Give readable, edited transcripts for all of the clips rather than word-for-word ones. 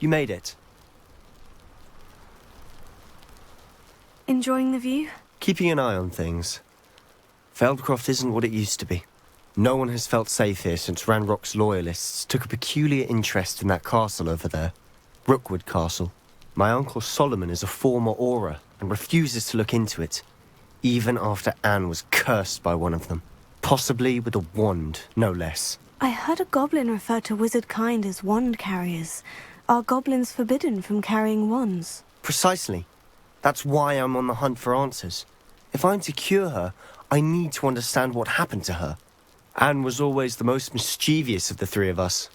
You made it. Enjoying the view? Keeping an eye on things. Feldcroft isn't what it used to be. No one has felt safe here since Ranrock's loyalists took a peculiar interest in that castle over there. Rookwood Castle. My uncle Solomon is a former Auror and refuses to look into it, even after Anne was cursed by one of them. Possibly with a wand, no less. I heard a goblin refer to wizard kind as wand carriers. Are goblins forbidden from carrying wands? Precisely. That's why I'm on the hunt for answers. If I'm to cure her, I need to understand what happened to her. Anne was always the most mischievous of the three of us.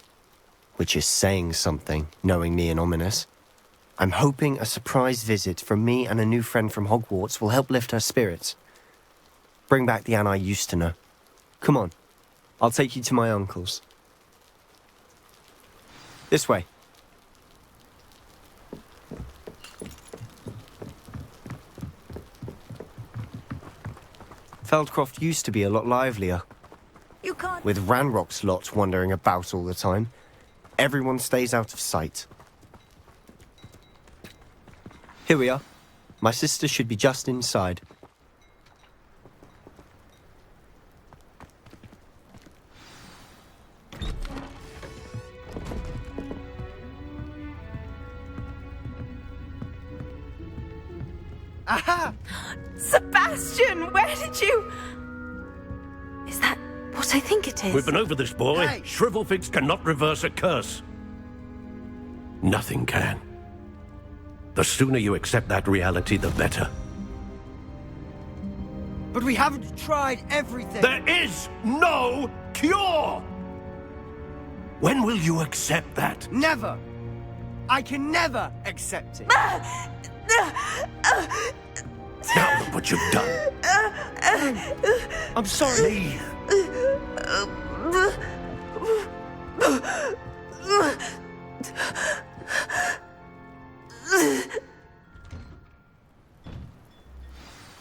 Which is saying something, knowing me and Ominous. I'm hoping a surprise visit from me and a new friend from Hogwarts will help lift her spirits. Bring back the Anne I used to know. Come on, I'll take you to my uncle's. This way. Feldcroft used to be a lot livelier. You can't... With Ranrock's lot wandering about all the time, everyone stays out of sight. Here we are. My sister should be just inside. Aha! Sebastian, where did you... Is that what I think it is? We've been over this, boy. Hey. Shrivelfigs cannot reverse a curse. Nothing can. The sooner you accept that reality, the better. But we haven't tried everything. There is no cure! When will you accept that? Never. I can never accept it. Now look what you've done. I'm sorry. Leave.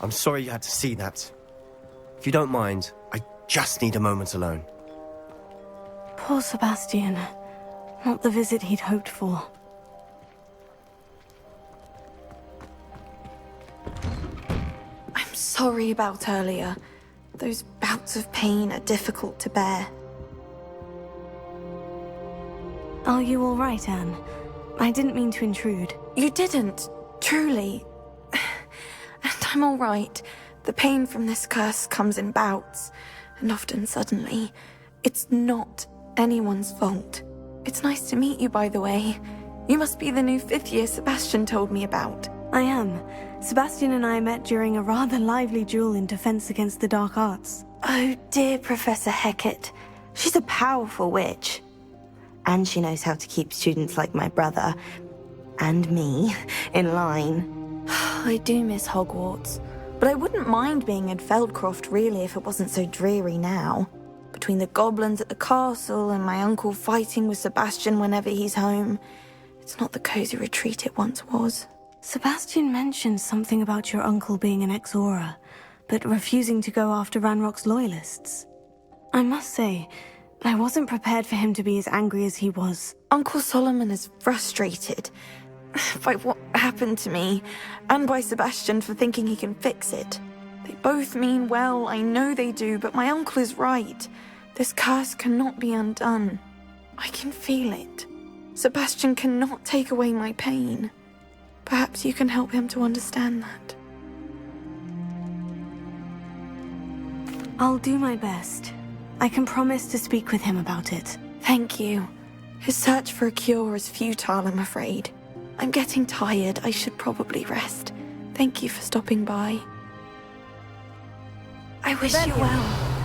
I'm sorry you had to see that. If you don't mind, I just need a moment alone. Poor Sebastian. Not the visit he'd hoped for. I'm sorry about earlier. Those bouts of pain are difficult to bear. Are you all right, Anne? I didn't mean to intrude. You didn't, truly. And I'm all right. The pain from this curse comes in bouts, and often suddenly. It's not anyone's fault. It's nice to meet you, by the way. You must be the new fifth year Sebastian told me about. I am. Sebastian and I met during a rather lively duel in defense against the dark arts. Oh, dear Professor Hecat. She's a powerful witch. And she knows how to keep students like my brother, and me, in line. I do miss Hogwarts, but I wouldn't mind being in Feldcroft, really, if it wasn't so dreary now. Between the goblins at the castle and my uncle fighting with Sebastian whenever he's home, it's not the cozy retreat it once was. Sebastian mentioned something about your uncle being an ex-Auror, but refusing to go after Ranrock's loyalists. I must say, I wasn't prepared for him to be as angry as he was. Uncle Solomon is frustrated by what happened to me, and by Sebastian for thinking he can fix it. They both mean well, I know they do, but my uncle is right. This curse cannot be undone. I can feel it. Sebastian cannot take away my pain. Perhaps you can help him to understand that. I'll do my best. I can promise to speak with him about it. Thank you. His search for a cure is futile, I'm afraid. I'm getting tired. I should probably rest. Thank you for stopping by. I wish you well.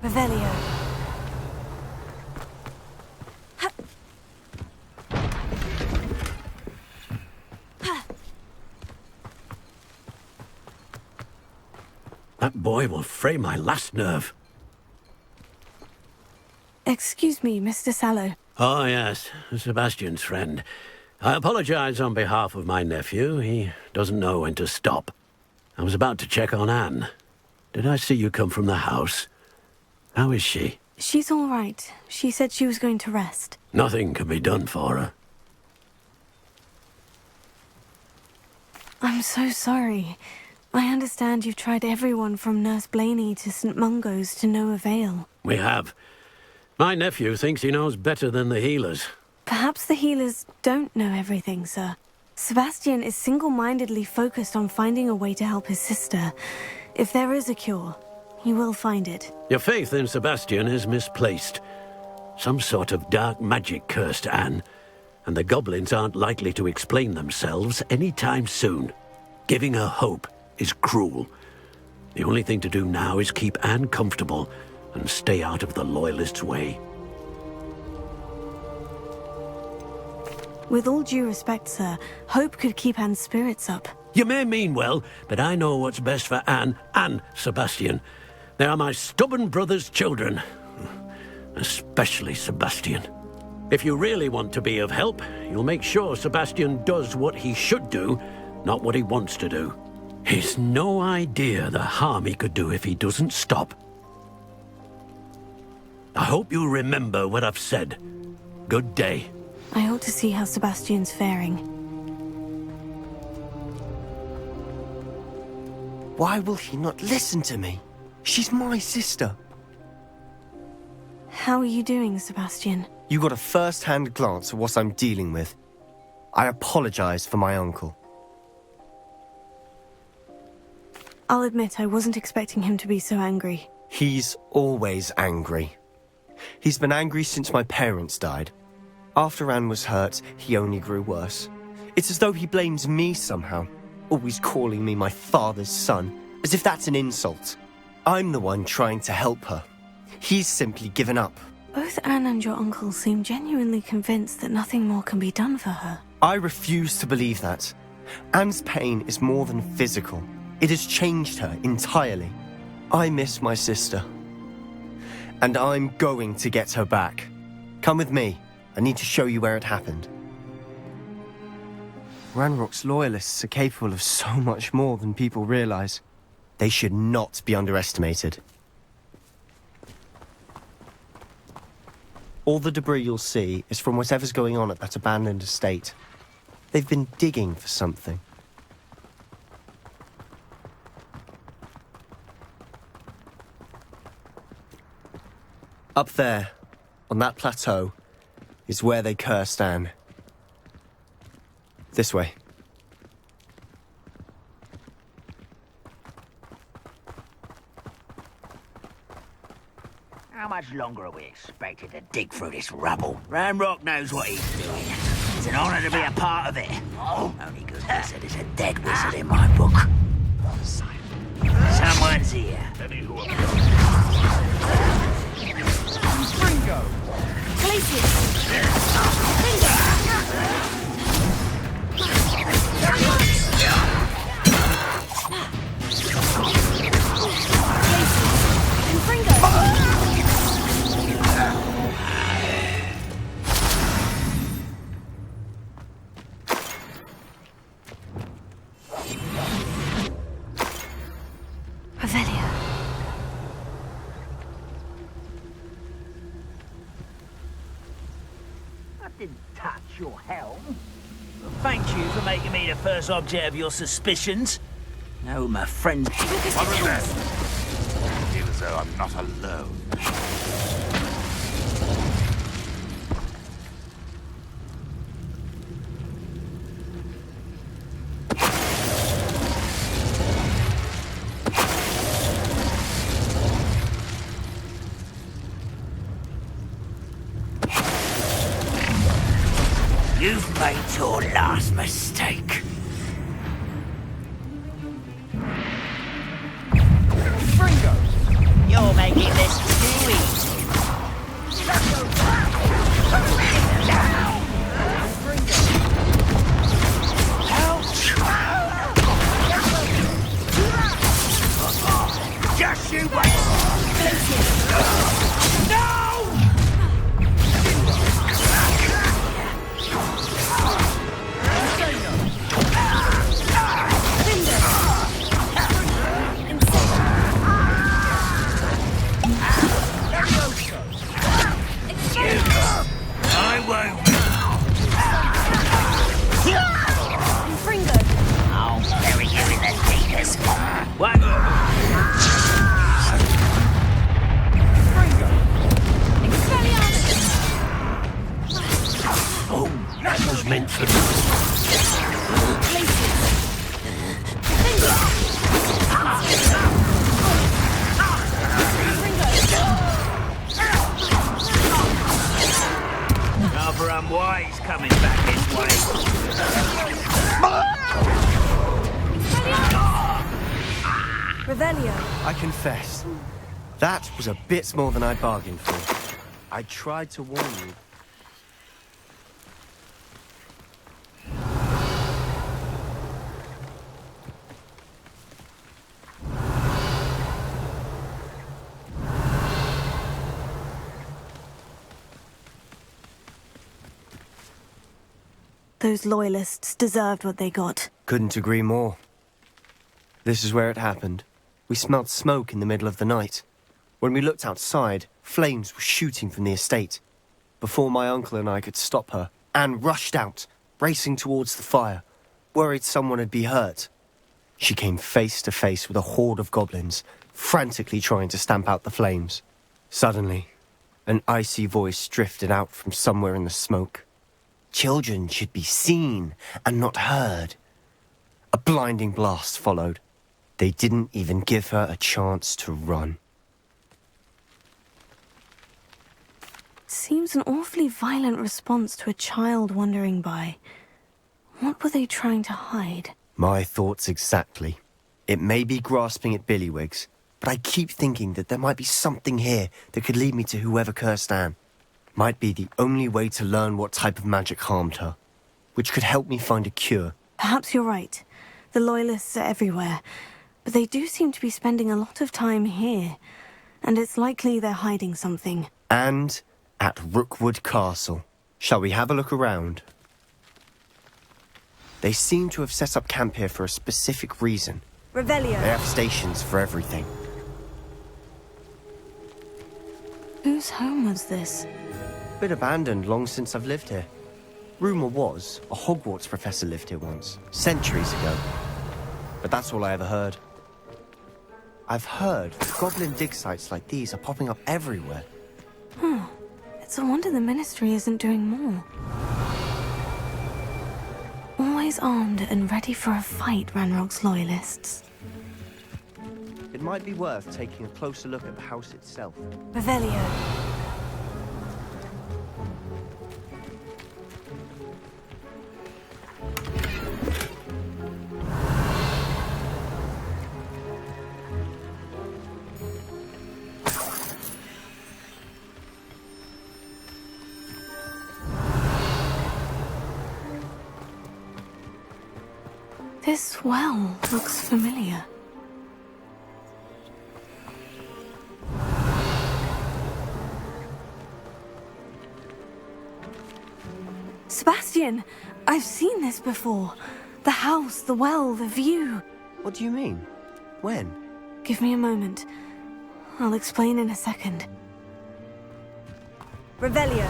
Revelio. That boy will fray my last nerve. Excuse me, Mr. Sallow. Oh, yes, Sebastian's friend. I apologize on behalf of my nephew. He doesn't know when to stop. I was about to check on Anne. Did I see you come from the house? How is she? She's all right. She said she was going to rest. Nothing can be done for her. I'm so sorry. I understand you've tried everyone from Nurse Blaney to St. Mungo's to no avail. We have. My nephew thinks he knows better than the healers. Perhaps the healers don't know everything, sir. Sebastian is single-mindedly focused on finding a way to help his sister. If there is a cure, he will find it. Your faith in Sebastian is misplaced. Some sort of dark magic cursed Anne, and the goblins aren't likely to explain themselves anytime soon. Giving her hope is cruel. The only thing to do now is keep Anne comfortable and stay out of the Loyalists' way. With all due respect, sir, hope could keep Anne's spirits up. You may mean well, but I know what's best for Anne and Sebastian. They are my stubborn brother's children. Especially Sebastian. If you really want to be of help, you'll make sure Sebastian does what he should do, not what he wants to do. He's no idea the harm he could do if he doesn't stop. I hope you remember what I've said. Good day. I ought to see how Sebastian's faring. Why will he not listen to me? She's my sister. How are you doing, Sebastian? You got a first-hand glance at what I'm dealing with. I apologize for my uncle. I'll admit I wasn't expecting him to be so angry. He's always angry. He's been angry since my parents died. After Anne was hurt, he only grew worse. It's as though he blames me somehow, always calling me my father's son, as if that's an insult. I'm the one trying to help her. He's simply given up. Both Anne and your uncle seem genuinely convinced that nothing more can be done for her. I refuse to believe that. Anne's pain is more than physical. It has changed her entirely. I miss my sister. And I'm going to get her back. Come with me. I need to show you where it happened. Ranrock's loyalists are capable of so much more than people realize. They should not be underestimated. All the debris you'll see is from whatever's going on at that abandoned estate. They've been digging for something. Up there, on that plateau, is where they cursed Anne. This way. How much longer are we expected to dig through this rubble? Ranrock knows what he's doing. It's an honor to be a part of it. Only good wizard is a dead wizard in my book. Someone's here. Ringo! Didn't touch your helm. Thank you for making me the first object of your suspicions. No, my friends. One of them. I feel as though I'm not alone. You've made your last mistake. Ringo! You're making this too easy. What? Oh, that was meant for Rather unwise coming back this way. Revelio. I confess, that was a bit more than I bargained for. I tried to warn you. Those loyalists deserved what they got. Couldn't agree more. This is where it happened. We smelled smoke in the middle of the night. When we looked outside, flames were shooting from the estate. Before my uncle and I could stop her, Anne rushed out, racing towards the fire, worried someone had been hurt. She came face to face with a horde of goblins, frantically trying to stamp out the flames. Suddenly, an icy voice drifted out from somewhere in the smoke. Children should be seen and not heard. A blinding blast followed. They didn't even give her a chance to run. Seems an awfully violent response to a child wandering by. What were they trying to hide? My thoughts exactly. It may be grasping at Billywigs, but I keep thinking that there might be something here that could lead me to whoever cursed Anne. Might be the only way to learn what type of magic harmed her, which could help me find a cure. Perhaps you're right. The Loyalists are everywhere, but they do seem to be spending a lot of time here, and it's likely they're hiding something. And at Rookwood Castle. Shall we have a look around? They seem to have set up camp here for a specific reason. Revelio. They have stations for everything. Whose home was this? Been abandoned long since I've lived here. Rumour was a Hogwarts professor lived here once, centuries ago. But that's all I ever heard. I've heard goblin dig sites like these are popping up everywhere. It's a wonder the Ministry isn't doing more. Always armed and ready for a fight, Ranrock's Loyalists. It might be worth taking a closer look at the house itself. Revelio. This well looks familiar. Sebastian! I've seen this before. The house, the well, the view. What do you mean? When? Give me a moment. I'll explain in a second. Revelio.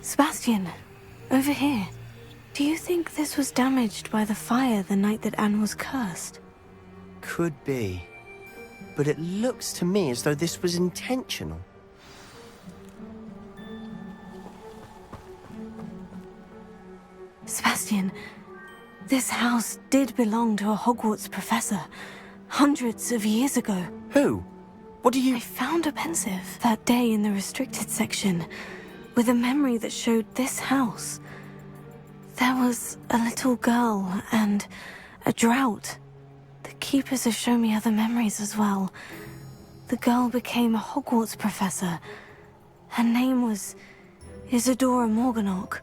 Sebastian, over here. Do you think this was damaged by the fire the night that Anne was cursed? Could be. But it looks to me as though this was intentional. Sebastian, this house did belong to a Hogwarts professor, hundreds of years ago. Who? What do you... I found a pensive that day in the restricted section, with a memory that showed this house. There was a little girl and a drought. The keepers have shown me other memories as well. The girl became a Hogwarts professor. Her name was Isadora Morganach.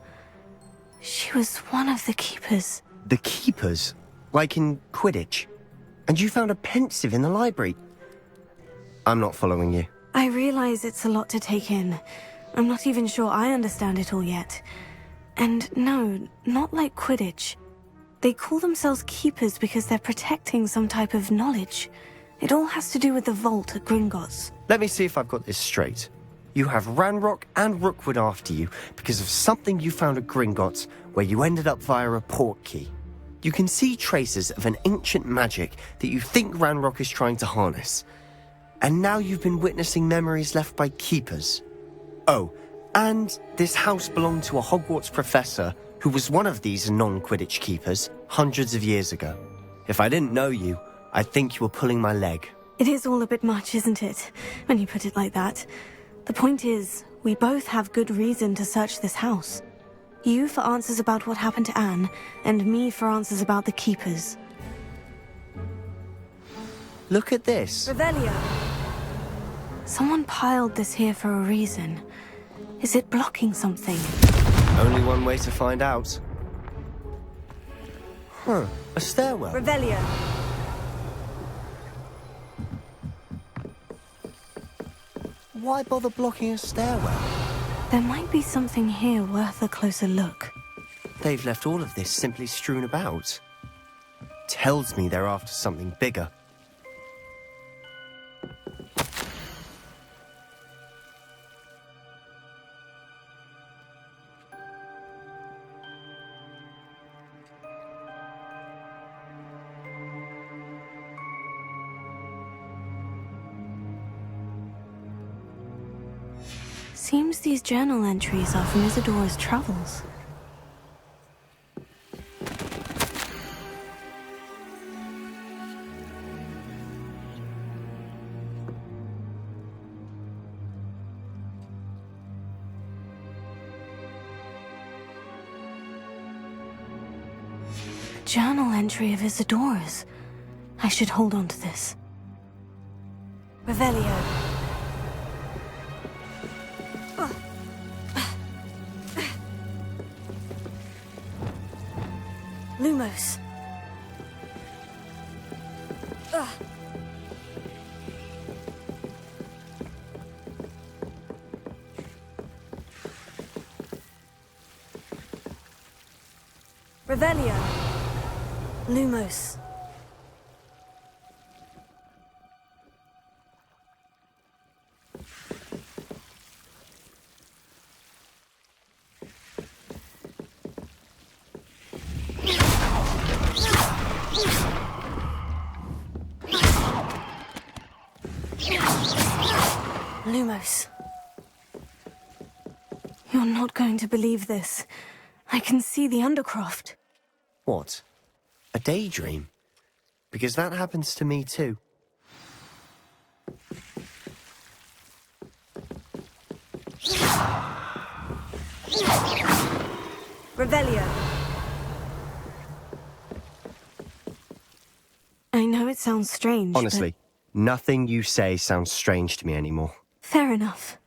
She was one of the keepers. The keepers? Like in Quidditch? And you found a pensive in the library. I'm not following you. I realize it's a lot to take in. I'm not even sure I understand it all yet. And no, not like Quidditch. They call themselves keepers because they're protecting some type of knowledge. It all has to do with the vault at Gringotts. Let me see if I've got this straight. You have Ranrock and Rookwood after you because of something you found at Gringotts where you ended up via a portkey. You can see traces of an ancient magic that you think Ranrock is trying to harness. And now you've been witnessing memories left by keepers. Oh, and this house belonged to a Hogwarts professor who was one of these non-Quidditch keepers hundreds of years ago. If I didn't know you, I'd think you were pulling my leg. It is all a bit much, isn't it, when you put it like that? The point is, we both have good reason to search this house. You for answers about what happened to Anne, and me for answers about the keepers. Look at this. Revelio! Someone piled this here for a reason. Is it blocking something? Only one way to find out. Huh, a stairwell. Revelio! Why bother blocking a stairwell? There might be something here worth a closer look. They've left all of this simply strewn about. Tells me they're after something bigger. Seems these journal entries are from Isadora's travels. A journal entry of Isadora's. I should hold on to this. Revelio. Lumos. Revelio. Lumos. Lumos. You're not going to believe this. I can see the Undercroft. What? A daydream? Because that happens to me too. Revelio. I know it sounds strange, Honestly, nothing you say sounds strange to me anymore. Fair enough.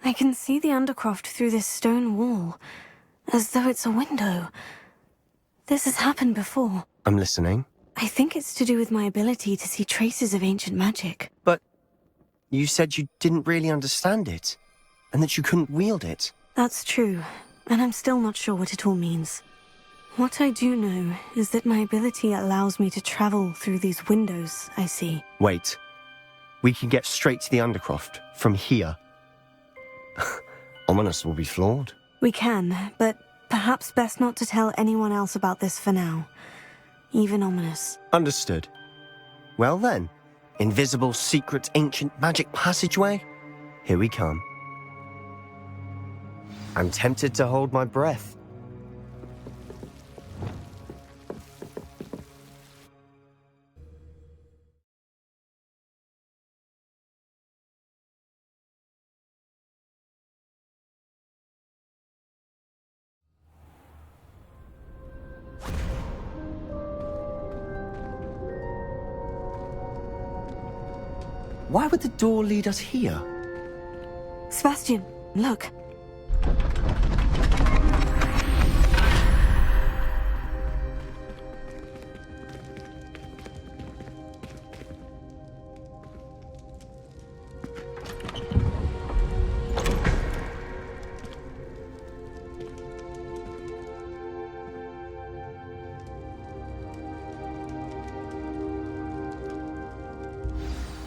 I can see the Undercroft through this stone wall, as though it's a window. This has happened before. I'm listening. I think it's to do with my ability to see traces of ancient magic. But you said you didn't really understand it, and that you couldn't wield it. That's true, and I'm still not sure what it all means. What I do know is that my ability allows me to travel through these windows I see. Wait. We can get straight to the Undercroft from here. Ominous will be flawed. We can, but perhaps best not to tell anyone else about this for now. Even Ominous. Understood. Well then, invisible, secret, ancient magic passageway? Here we come. I'm tempted to hold my breath. Why would the door lead us here? Sebastian, look.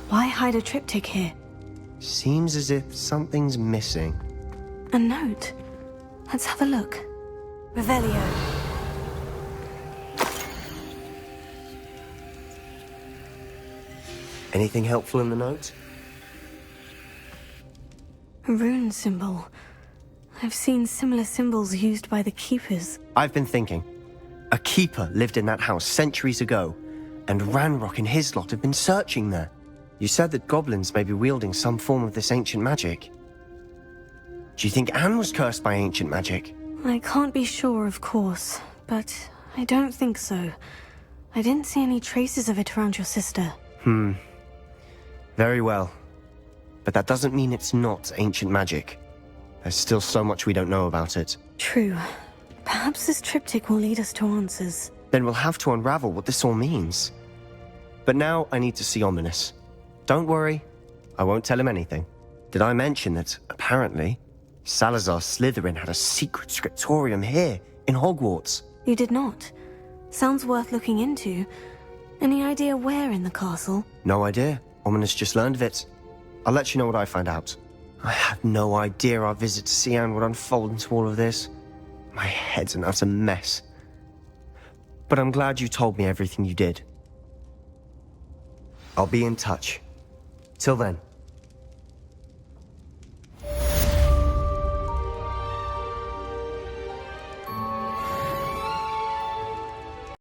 Why hide a triptych here? Seems as if something's missing. A note. Let's have a look. Revelio. Anything helpful in the note? A rune symbol. I've seen similar symbols used by the keepers. I've been thinking. A keeper lived in that house centuries ago, and Ranrock and his lot have been searching there. You said that goblins may be wielding some form of this ancient magic. Do you think Anne was cursed by ancient magic? I can't be sure, of course, but I don't think so. I didn't see any traces of it around your sister. Very well. But that doesn't mean it's not ancient magic. There's still so much we don't know about it. True. Perhaps this triptych will lead us to answers. Then we'll have to unravel what this all means. But now I need to see Ominous. Don't worry, I won't tell him anything. Did I mention that, apparently, Salazar Slytherin had a secret scriptorium here, in Hogwarts? You did not. Sounds worth looking into. Any idea where in the castle? No idea. Ominous just learned of it. I'll let you know what I find out. I had no idea our visit to Cian would unfold into all of this. My head's an utter mess. But I'm glad you told me everything you did. I'll be in touch. Till then.